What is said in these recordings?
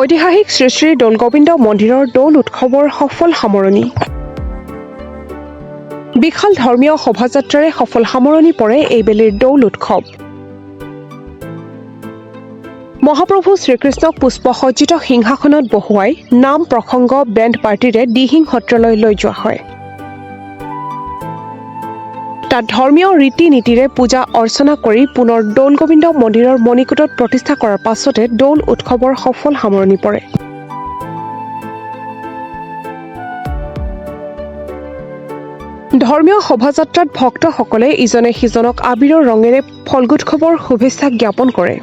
ঐতিহাসিক শ্ৰী শ্ৰী দৌলগোবিন্দ মন্দিৰৰ দৌল উৎসৱৰ সফল সামৰণি। বিশাল ধৰ্মীয় শোভাযাত্ৰাৰে সফল সামৰণি পৰে এইবেলিৰ দৌল উৎসৱ। মহাপ্ৰভু শ্ৰীকৃষ্ণক পুষ্পসজ্জিত সিংহাসনত বহুৱাই নাম প্ৰসংগ বেণ্ড পাৰ্টিৰে দিহিং সত্ৰলৈ লৈ যোৱা হয়। তাত ধৰ্মীয় ৰীতি নীতিৰে পূজা অৰ্চনা কৰি পুনৰ দৌল গোবিন্দ মন্দিৰৰ মণিকূটত প্ৰতিষ্ঠা কৰাৰ পাছতে দৌল উৎসৱৰ সফল সামৰণি পৰে। ধৰ্মীয় শোভাযাত্ৰাত ভক্তসকলে ইজনে সিজনক আবিৰৰ ৰঙেৰে ফল্গোৎসৱৰ শুভেচ্ছা জ্ঞাপন কৰে।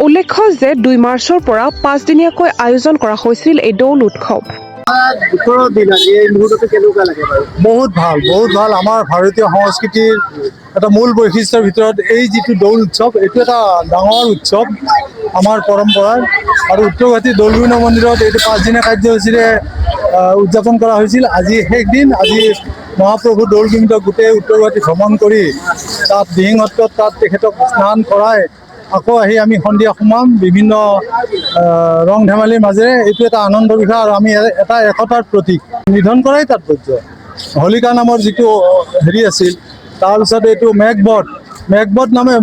উল্লেখ্য যে 2 মাৰ্চৰ পৰা 5 দিনীয়াকৈ আয়োজন কৰা হৈছিল এই দৌল উৎসৱ। বহুত ভাল আমাৰ ভাৰতীয় সংস্কৃতিৰ এটা মূল বৈশিষ্ট্যৰ ভিতৰত এই যিটো দৌল উৎসৱ, এইটো এটা ডাঙৰ উৎসৱ আমাৰ পৰম্পৰাৰ। আৰু উত্তৰ গুৱাহাটী দৌল গোবিন্দ মন্দিৰত এইটো 5 দিনীয়া কাৰ্যসূচীৰে উদযাপন কৰা হৈছিল। আজি শেষ দিন। আজি মহাপ্ৰভু দৌল গোবিন্দক গোটেই উত্তৰ গুৱাহাটী ভ্ৰমণ কৰি তাত দিহিং সত্ৰত তাত তেখেতক স্নান কৰাই আকৌ আহি আমি সন্ধিয়া সোমাম বিভিন্ন ৰং ধেমালিৰ মাজেৰে। এইটো এটা আনন্দৰ বিষয় আৰু আমি এটা একতাৰ প্ৰতীক নিধন কৰাই তাৎপৰ্য। হলিকা নামৰ যিটো হেৰি আছিল, তাৰপিছত এইটো মেঘবধ নামে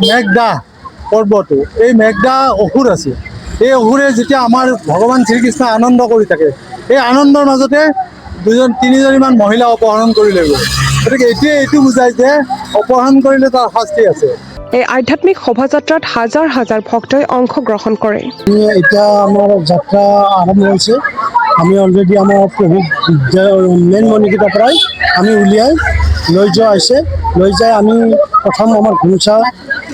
মেঘদাহ পৰ্বটো, এই মেঘদাহ অসুৰ আছিল। এই অসুৰে যেতিয়া আমাৰ ভগৱান শ্ৰীকৃষ্ণ আনন্দ কৰি থাকে, এই আনন্দৰ মাজতে 2-3জনীমান মহিলা অপহৰণ কৰি লৈ গ'ল। গতিকে এতিয়া এইটো বুজায় যে অপহৰণ কৰিলে তাৰ শাস্তি আছে। এই আধ্যাত্মিক শোভাযাত্ৰাত হাজাৰ হাজাৰ ভক্তই অংশগ্ৰহণ কৰে। এতিয়া আমাৰ যাত্ৰা আৰম্ভ হৈছে। আমি অলৰেডি আমাৰ প্ৰভু মেইন মন্দিৰৰ পৰাই আমি উলিয়াই লৈ যোৱা হৈছে। লৈ যাই আমি প্ৰথম আমাৰ ঘুমচা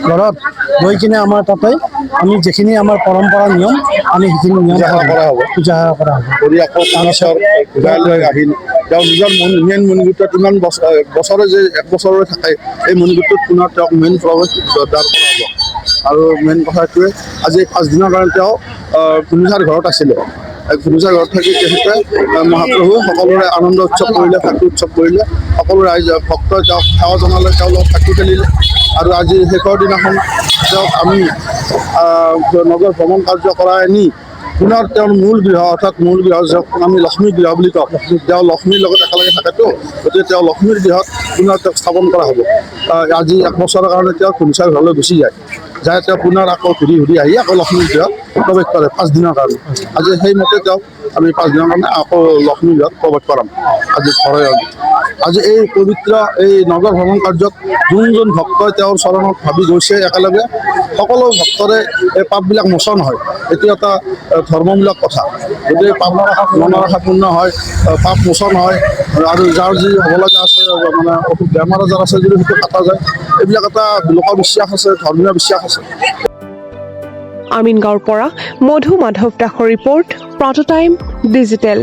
ঘৰত গৈ কিনে আমাৰ তাতে আমি যিখিনি আমাৰ পৰম্পৰা নিয়ম আমি সেইখিনি নিয়ম পূজা কৰা হ'ব। তেওঁ নিজৰ মেইন মণিকূটত ইমান বছৰে যে 1 বছৰলৈ থাকে, এই মণিকূটটোত পুনৰ তেওঁক মেইন প্ৰৱেশ দ্বাৰ কৰা হ'ব। আৰু মেইন কথাটোৱে আজি 5 দিনৰ কাৰণে তেওঁ ঘুনুচাৰ ঘৰত আছিলে। ঘুনুচাৰ ঘৰত থাকি তেখেতে মহাপ্ৰভু সকলোৰে আনন্দ উৎসৱ কৰিলে, ফাকু উৎসৱ কৰিলে। সকলো ৰাইজ ভক্তই তেওঁক সেৱা জনালে, তেওঁৰ লগত ফাকু খেলিলে। আৰু আজি শেষৰ দিনাখন তেওঁক আমি নগৰ ভ্ৰমণ কাৰ্য কৰাই নি পুনৰ তেওঁৰ মূল গৃহ অৰ্থাৎ মূল গৃহ যাক আমি লক্ষ্মী গৃহ বুলি কওঁ, তেওঁ লক্ষ্মীৰ লগত একেলগে থাকেতো, গতিকে তেওঁ লক্ষ্মীৰ গৃহত পুনৰ তেওঁক স্থাপন কৰা হ'ব। আজি 1 বছৰৰ কাৰণে তেওঁ ঘুনুচাৰ ঘৰলৈ গুচি যায়। তেওঁ পুনৰ আকৌ ঘূৰি আহি আকৌ লক্ষ্মীৰ গৃহত প্ৰৱেশ কৰে 5 দিনৰ কাৰণে। আজি সেইমতে তেওঁক আমি 5 দিনৰ কাৰণে আকৌ লক্ষ্মীৰ গৃহত প্ৰৱেশ কৰাম। আজি এই পবিত্ৰ এই নগৰ ভ্ৰমণ কাৰ্যত যোন ভক্তই তেওঁৰ চৰণত ভাবি গৈছে একেলগে, সকলো ভক্তৰে এই পাপবিলাক মোচন হয়। এইটো এটা ধৰ্মমূলক কথা। গতিকে মনৰ আশা পূৰ্ণ হয়, পাপ মোচন হয়। আৰু যাৰ যি হ'ব লগা আছে মানে অসুখ বেমাৰ আজাৰ আছে যদি সেইটো কটা যায়। এইবিলাক এটা লোকবিশ্বাস আছে, ধৰ্মীয় বিশ্বাস আছে। আমিনগাঁৱৰ পৰা মধু মাধৱ দাসৰ ৰিপৰ্ট, প্ৰাত টাইম ডিজিটেল।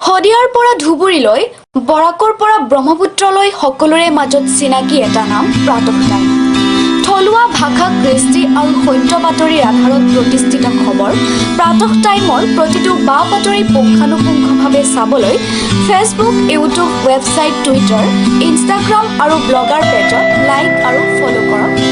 শদিয়াৰ পৰা ধুবুৰীলৈ, বৰাকৰ পৰা ব্ৰহ্মপুত্ৰলৈ সকলোৰে মাজত চিনাকি এটা নাম প্ৰাত টাইম। থলুৱা ভাষা, কৃষ্টি আৰু সত্য বাতৰিৰ আধাৰত প্ৰতিষ্ঠিত খবৰ প্ৰাত টাইমৰ প্ৰতিটো বা বাতৰি পুংখানুপুংখভাৱে চাবলৈ Facebook, YouTube, website, Twitter, Instagram আৰু ব্লগাৰ পেজত লাইক আৰু ফ'ল' কৰক।